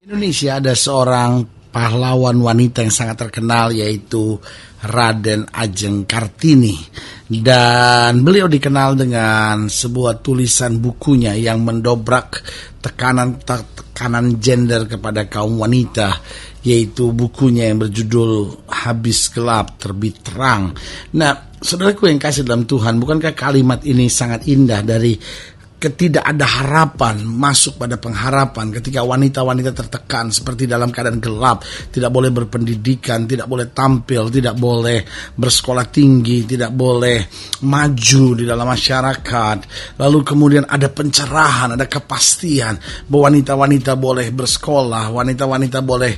Indonesia ada seorang pahlawan wanita yang sangat terkenal, yaitu Raden Ajeng Kartini, dan beliau dikenal dengan sebuah tulisan bukunya yang mendobrak tekanan gender kepada kaum wanita, yaitu bukunya yang berjudul Habis Gelap Terbit Terang. Nah, saudaraku yang kasih dalam Tuhan, bukankah kalimat ini sangat indah? Dari tidak ada harapan masuk pada pengharapan ketika wanita-wanita tertekan seperti dalam keadaan gelap, tidak boleh berpendidikan, tidak boleh tampil, tidak boleh bersekolah tinggi, tidak boleh maju di dalam masyarakat. Lalu kemudian ada pencerahan, ada kepastian bahwa wanita-wanita boleh bersekolah, wanita-wanita boleh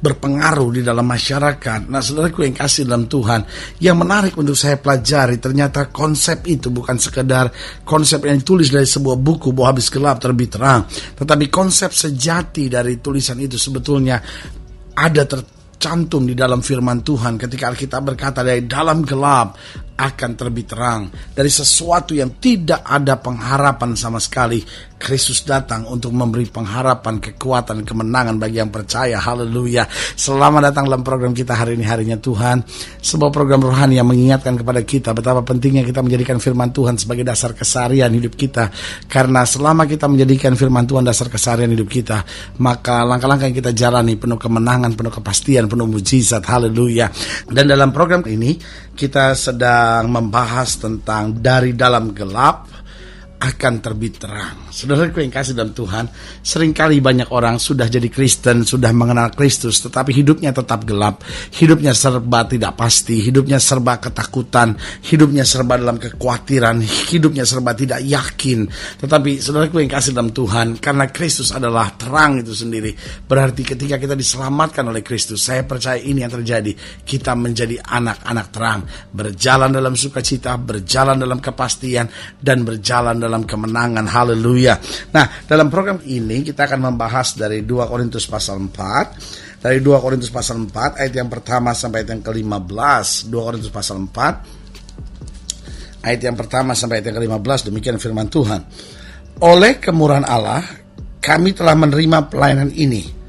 berpengaruh di dalam masyarakat. Nah, saudaraku yang kasih dalam Tuhan, yang menarik untuk saya pelajari, ternyata konsep itu bukan sekedar konsep yang ditulis dari sebuah buku bahwa habis gelap terbit terang, tetapi konsep sejati dari tulisan itu sebetulnya ada tercantum di dalam firman Tuhan ketika Alkitab berkata dari dalam gelap akan terbit terang. Dari sesuatu yang tidak ada pengharapan sama sekali, Kristus datang untuk memberi pengharapan, kekuatan, kemenangan bagi yang percaya. Haleluya. Selamat datang dalam program kita hari ini, Harinya Tuhan, sebuah program rohani yang mengingatkan kepada kita betapa pentingnya kita menjadikan firman Tuhan sebagai dasar keseharian hidup kita. Karena selama kita menjadikan firman Tuhan dasar keseharian hidup kita, maka langkah-langkah yang kita jalani penuh kemenangan, penuh kepastian, penuh mujizat. Haleluya. Dan dalam program ini kita sedang membahas tentang dari dalam gelap akan terbit terang. Saudaraku yang kasih dalam Tuhan, seringkali banyak orang sudah jadi Kristen, sudah mengenal Kristus, tetapi hidupnya tetap gelap. Hidupnya serba tidak pasti, hidupnya serba ketakutan, hidupnya serba dalam kekhawatiran, hidupnya serba tidak yakin. Tetapi saudaraku yang kasih dalam Tuhan, karena Kristus adalah terang itu sendiri, berarti ketika kita diselamatkan oleh Kristus, saya percaya ini yang terjadi. Kita menjadi anak-anak terang, berjalan dalam sukacita, berjalan dalam kepastian, dan berjalan dalam kemenangan. Haleluya. Nah, dalam program ini kita akan membahas dari 2 Korintus pasal 4. Dari 2 Korintus pasal 4 ayat yang pertama sampai ayat yang ke-15. 2 Korintus pasal 4 ayat yang pertama sampai ayat yang ke-15. Demikian firman Tuhan. Oleh kemurahan Allah kami telah menerima pelayanan ini.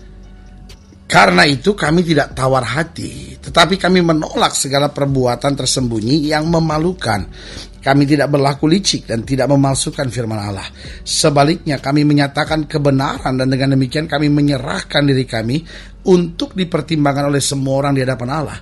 Karena itu kami tidak tawar hati, tetapi kami menolak segala perbuatan tersembunyi yang memalukan. Kami tidak berlaku licik dan tidak memalsukan firman Allah. Sebaliknya kami menyatakan kebenaran, dan dengan demikian kami menyerahkan diri kami untuk dipertimbangkan oleh semua orang di hadapan Allah.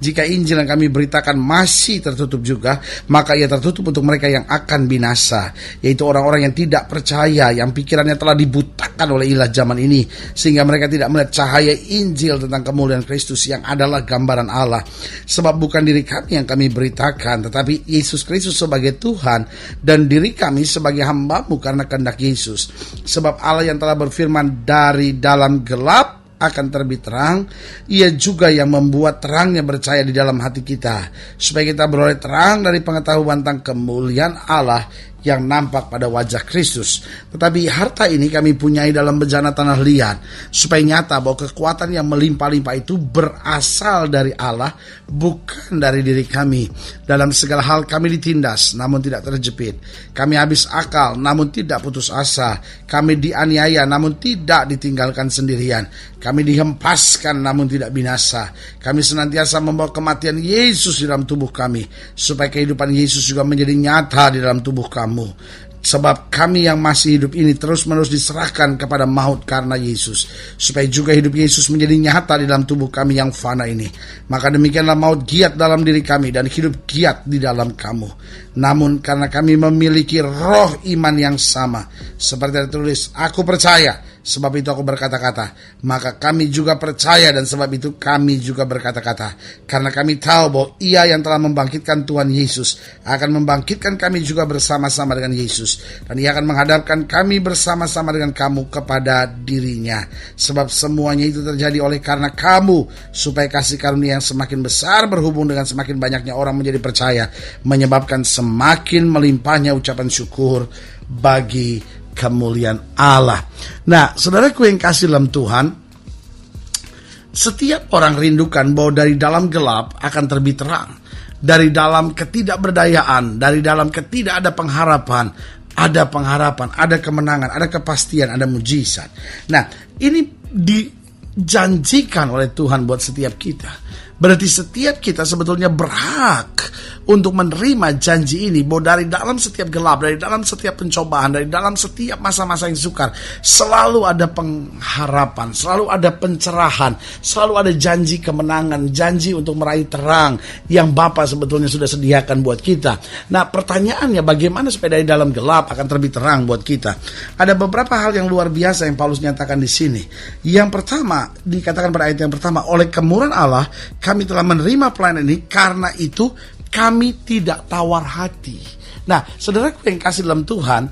Jika Injil yang kami beritakan masih tertutup juga, maka ia tertutup untuk mereka yang akan binasa, yaitu orang-orang yang tidak percaya, yang pikirannya telah dibutakan oleh ilah zaman ini, sehingga mereka tidak melihat cahaya Injil tentang kemuliaan Kristus yang adalah gambaran Allah. Sebab bukan diri kami yang kami beritakan, tetapi Yesus Kristus sebagai Tuhan, dan diri kami sebagai hamba-Mu karena kehendak Yesus. Sebab Allah yang telah berfirman dari dalam gelap akan terbit terang, ia juga yang membuat terangnya bercahaya di dalam hati kita, supaya kita beroleh terang dari pengetahuan tentang kemuliaan Allah yang nampak pada wajah Kristus. Tetapi harta ini kami punyai dalam bejana tanah liat, supaya nyata bahwa kekuatan yang melimpah-limpah itu berasal dari Allah, bukan dari diri kami. Dalam segala hal kami ditindas, namun tidak terjepit. Kami habis akal, namun tidak putus asa. Kami dianiaya, namun tidak ditinggalkan sendirian. Kami dihempaskan, namun tidak binasa. Kami senantiasa membawa kematian Yesus di dalam tubuh kami, supaya kehidupan Yesus juga menjadi nyata di dalam tubuh kami. Sebab kami yang masih hidup ini terus-menerus diserahkan kepada maut karena Yesus, supaya juga hidup Yesus menjadi nyata di dalam tubuh kami yang fana ini. Maka demikianlah maut giat dalam diri kami dan hidup giat di dalam kamu. Namun karena kami memiliki roh iman yang sama, seperti tertulis, aku percaya, sebab itu aku berkata-kata. Maka kami juga percaya, dan sebab itu kami juga berkata-kata. Karena kami tahu bahwa Ia yang telah membangkitkan Tuhan Yesus akan membangkitkan kami juga bersama-sama dengan Yesus, dan Ia akan menghadapkan kami bersama-sama dengan kamu kepada dirinya. Sebab semuanya itu terjadi oleh karena kamu, supaya kasih karunia yang semakin besar berhubung dengan semakin banyaknya orang menjadi percaya, menyebabkan semakin melimpahnya ucapan syukur bagi kemuliaan Allah. Nah, saudaraku yang kasih dalam Tuhan, setiap orang rindukan bahwa dari dalam gelap akan terbit terang. Dari dalam ketidakberdayaan, dari dalam ketidakada pengharapan, ada pengharapan, ada kemenangan, ada kepastian, ada mujizat. Nah, ini dijanjikan oleh Tuhan buat setiap kita. Berarti setiap kita sebetulnya berhak untuk menerima janji ini, bahwa dari dalam setiap gelap, dari dalam setiap pencobaan, dari dalam setiap masa-masa yang sukar, selalu ada pengharapan, selalu ada pencerahan, selalu ada janji kemenangan, janji untuk meraih terang yang Bapa sebetulnya sudah sediakan buat kita. Nah, pertanyaannya bagaimana supaya dari dalam gelap akan terbit terang buat kita? Ada beberapa hal yang luar biasa yang Paulus nyatakan di sini. Yang pertama, dikatakan pada ayat yang pertama, oleh kemurahan Allah kami telah menerima pelayanan ini, karena itu kami tidak tawar hati. Nah, saudaraku yang kasih dalam Tuhan,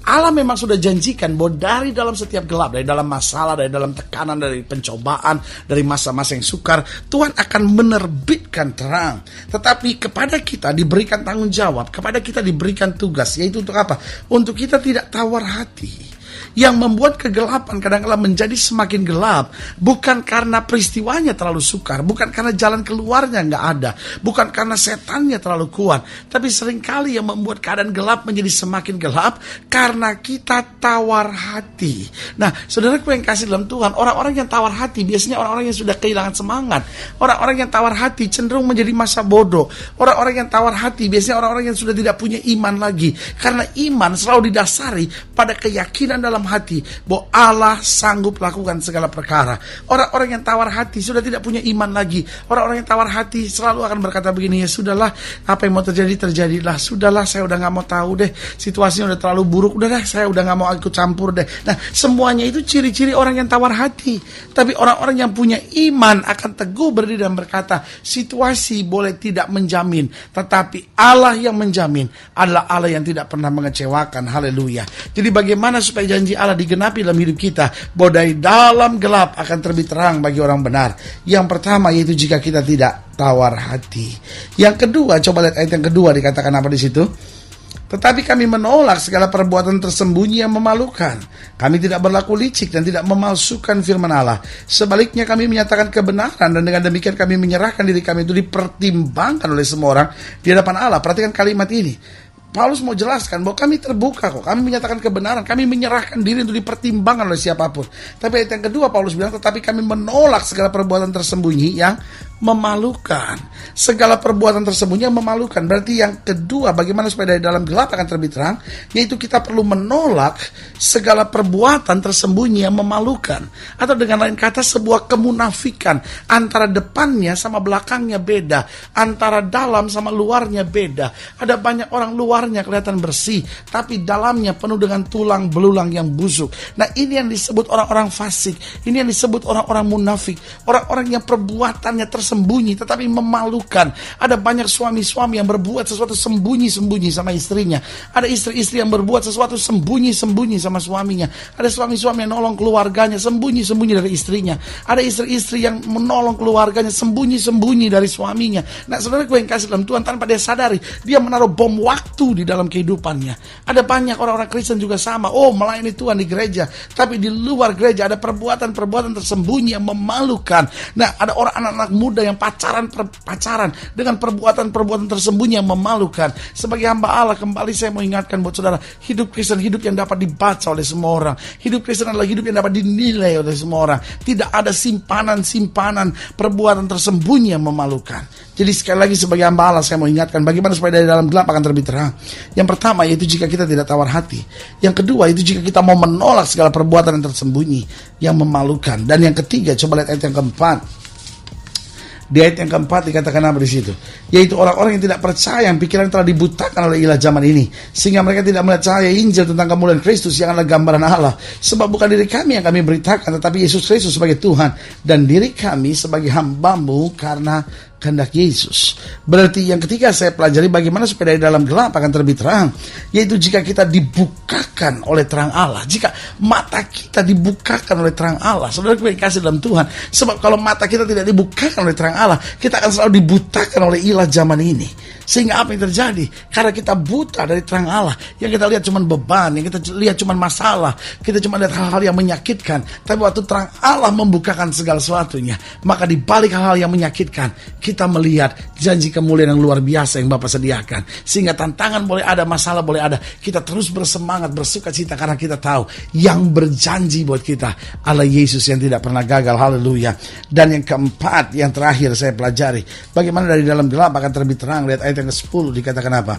Allah memang sudah janjikan bahwa dari dalam setiap gelap, dari dalam masalah, dari dalam tekanan, dari pencobaan, dari masa-masa yang sukar, Tuhan akan menerbitkan terang. Tetapi kepada kita diberikan tanggung jawab, kepada kita diberikan tugas, yaitu untuk apa? Untuk kita tidak tawar hati. Yang membuat kegelapan kadang-kadang menjadi semakin gelap bukan karena peristiwanya terlalu sukar, bukan karena jalan keluarnya nggak ada, bukan karena setannya terlalu kuat, tapi seringkali yang membuat keadaan gelap menjadi semakin gelap karena kita tawar hati. Nah, saudaraku yang kasih dalam Tuhan, orang-orang yang tawar hati biasanya orang-orang yang sudah kehilangan semangat. Orang-orang yang tawar hati cenderung menjadi masa bodoh. Orang-orang yang tawar hati biasanya orang-orang yang sudah tidak punya iman lagi, karena iman selalu didasari pada keyakinan dalam hati bahwa Allah sanggup lakukan segala perkara. Orang-orang yang tawar hati sudah tidak punya iman lagi. Orang-orang yang tawar hati selalu akan berkata begini, ya sudahlah, apa yang mau terjadi terjadilah. Sudahlah, saya udah gak mau tahu deh, situasinya udah terlalu buruk, udah deh, saya udah gak mau ikut campur deh. Nah, semuanya itu ciri-ciri orang yang tawar hati. Tapi orang-orang yang punya iman akan teguh berdiri dan berkata, situasi boleh tidak menjamin, tetapi Allah yang menjamin adalah Allah yang tidak pernah mengecewakan. Haleluya. Jadi bagaimana supaya janji Allah digenapi dalam hidup kita, bahwa dari dalam gelap akan terbit terang bagi orang benar. Yang pertama yaitu jika kita tidak tawar hati. Yang kedua, coba lihat ayat yang kedua, dikatakan apa di situ? Tetapi kami menolak segala perbuatan tersembunyi yang memalukan. Kami tidak berlaku licik dan tidak memalsukan firman Allah. Sebaliknya kami menyatakan kebenaran, dan dengan demikian kami menyerahkan diri kami itu dipertimbangkan oleh semua orang di hadapan Allah. Perhatikan kalimat ini. Paulus mau jelaskan bahwa kami terbuka kok, kami menyatakan kebenaran, kami menyerahkan diri untuk dipertimbangkan oleh siapapun. Tapi ayat yang kedua Paulus bilang, tetapi kami menolak segala perbuatan tersembunyi yang memalukan. Segala perbuatan tersembunyi yang memalukan. Berarti yang kedua, bagaimana supaya dari dalam gelap akan terbit terang, yaitu kita perlu menolak segala perbuatan tersembunyi yang memalukan. Atau dengan lain kata, sebuah kemunafikan. Antara depannya sama belakangnya beda, antara dalam sama luarnya beda. Ada banyak orang luarnya kelihatan bersih, tapi dalamnya penuh dengan tulang belulang yang busuk. Nah, ini yang disebut orang-orang fasik. Ini yang disebut orang-orang munafik. Orang-orang yang perbuatannya tersembunyi tetapi memalukan. Ada banyak suami-suami yang berbuat sesuatu sembunyi-sembunyi sama istrinya. Ada istri-istri yang berbuat sesuatu sembunyi-sembunyi sama suaminya. Ada suami-suami yang nolong keluarganya sembunyi-sembunyi dari istrinya. Ada istri-istri yang menolong keluarganya sembunyi-sembunyi dari suaminya. Nah, saudaraku yang kasih dalam Tuhan, tanpa dia sadari, dia menaruh bom waktu di dalam kehidupannya. Ada banyak orang-orang Kristen juga sama. Oh, melayani Tuhan di gereja, tapi di luar gereja ada perbuatan-perbuatan tersembunyi yang memalukan. Nah, ada orang anak-anak muda yang pacaran dengan perbuatan-perbuatan tersembunyi yang memalukan. Sebagai hamba Allah, kembali saya mau ingatkan buat saudara, hidup Kristen hidup yang dapat dibaca oleh semua orang. Hidup Kristen adalah hidup yang dapat dinilai oleh semua orang. Tidak ada simpanan-simpanan perbuatan tersembunyi yang memalukan. Jadi sekali lagi sebagai hamba Allah, saya mau ingatkan bagaimana supaya dari dalam gelap akan terbit terang. Yang pertama yaitu jika kita tidak tawar hati. Yang kedua itu jika kita mau menolak segala perbuatan yang tersembunyi yang memalukan. Dan yang ketiga, coba lihat ayat yang keempat. Di ayat yang keempat dikatakan apa di situ? Yaitu orang-orang yang tidak percaya, yang pikiran telah dibutakan oleh ilah zaman ini, sehingga mereka tidak melihat cahaya Injil tentang kemuliaan Kristus yang adalah gambaran Allah. Sebab bukan diri kami yang kami beritakan, tetapi Yesus Kristus sebagai Tuhan, dan diri kami sebagai hamba-Mu karena kehendak Yesus. Berarti yang ketiga saya pelajari bagaimana supaya dari dalam gelap akan terbit terang, yaitu jika kita dibukakan oleh terang Allah, jika mata kita dibukakan oleh terang Allah. Saudara yang kasih dalam Tuhan, sebab kalau mata kita tidak dibukakan oleh terang Allah, kita akan selalu dibutakan oleh ilah zaman ini. Sehingga apa yang terjadi? Karena kita buta dari terang Allah. Yang kita lihat cuma beban, yang kita lihat cuma masalah, kita cuma lihat hal-hal yang menyakitkan. Tapi waktu terang Allah membukakan segala sesuatunya, maka di balik hal-hal yang menyakitkan, kita melihat janji kemuliaan yang luar biasa yang Bapa sediakan. Sehingga tantangan boleh ada, masalah boleh ada, kita terus bersemangat, bersuka cita, karena kita tahu yang berjanji buat kita Allah Yesus yang tidak pernah gagal. Haleluya. Dan yang keempat, yang terakhir saya pelajari, bagaimana dari dalam gelap akan terbit terang. Lihat ayat yang ke-10, dikatakan apa?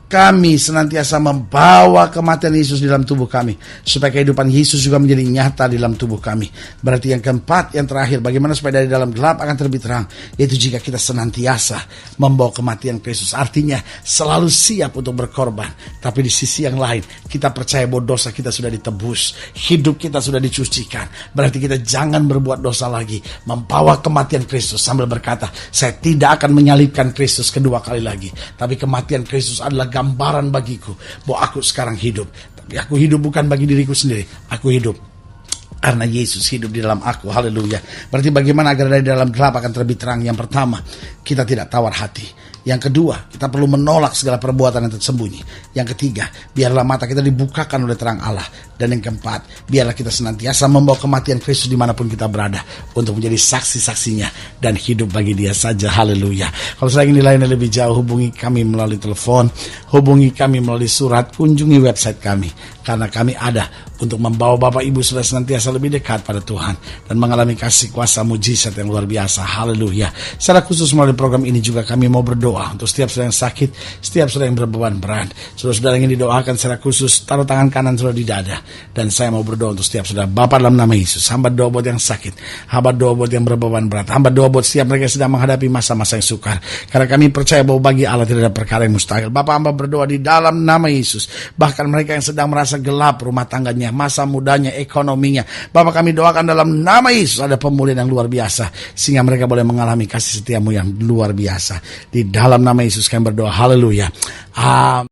Kami senantiasa membawa kematian Yesus di dalam tubuh kami, supaya kehidupan Yesus juga menjadi nyata di dalam tubuh kami. Berarti yang keempat, yang terakhir, bagaimana supaya dari dalam gelap akan terbit terang, yaitu jika kita senantiasa membawa kematian Kristus. Artinya selalu siap untuk berkorban. Tapi di sisi yang lain, kita percaya bahwa dosa kita sudah ditebus, hidup kita sudah dicucikan. Berarti kita jangan berbuat dosa lagi, membawa kematian Kristus sambil berkata, saya tidak akan menyalibkan Kristus kedua kali lagi. Tapi kematian Kristus adalah gambaran bagiku bahwa aku sekarang hidup. Tapi aku hidup bukan bagi diriku sendiri. Aku hidup karena Yesus hidup di dalam aku. Haleluya. Berarti bagaimana agar dari dalam gelap akan terbit terang? Yang pertama, kita tidak tawar hati. Yang kedua, kita perlu menolak segala perbuatan yang tersembunyi. Yang ketiga, biarlah mata kita dibukakan oleh terang Allah. Dan yang keempat, biarlah kita senantiasa membawa kematian Kristus dimanapun kita berada, untuk menjadi saksi-saksinya dan hidup bagi Dia saja. Haleluya. Kalau saya ingin dilayani lebih jauh, hubungi kami melalui telepon, hubungi kami melalui surat, kunjungi website kami. Karena kami ada untuk membawa Bapak Ibu sudah senantiasa lebih dekat pada Tuhan dan mengalami kasih kuasa mujizat yang luar biasa. Haleluya. Secara khusus melalui program ini juga kami mau berdoa untuk setiap saudara yang sakit, setiap saudara yang berbeban berat. Saudara-saudara yang ingin didoakan secara khusus, taruh tangan kanan saudara di dada. Dan saya mau berdoa untuk setiap saudara. Bapa, dalam nama Yesus, hamba doa buat yang sakit, hamba doa buat yang berbeban berat, hamba doa buat setiap mereka yang sedang menghadapi masa-masa yang sukar. Karena kami percaya bahwa bagi Allah tidak ada perkara yang mustahil. Bapa, hamba berdoa di dalam nama Yesus, bahkan mereka yang sedang merasa gelap rumah tangganya, masa mudanya, ekonominya, Bapak, kami doakan dalam nama Yesus ada pemulihan yang luar biasa, sehingga mereka boleh mengalami kasih setiamu yang luar biasa. Di dalam nama Yesus kami berdoa. Haleluya. Amin.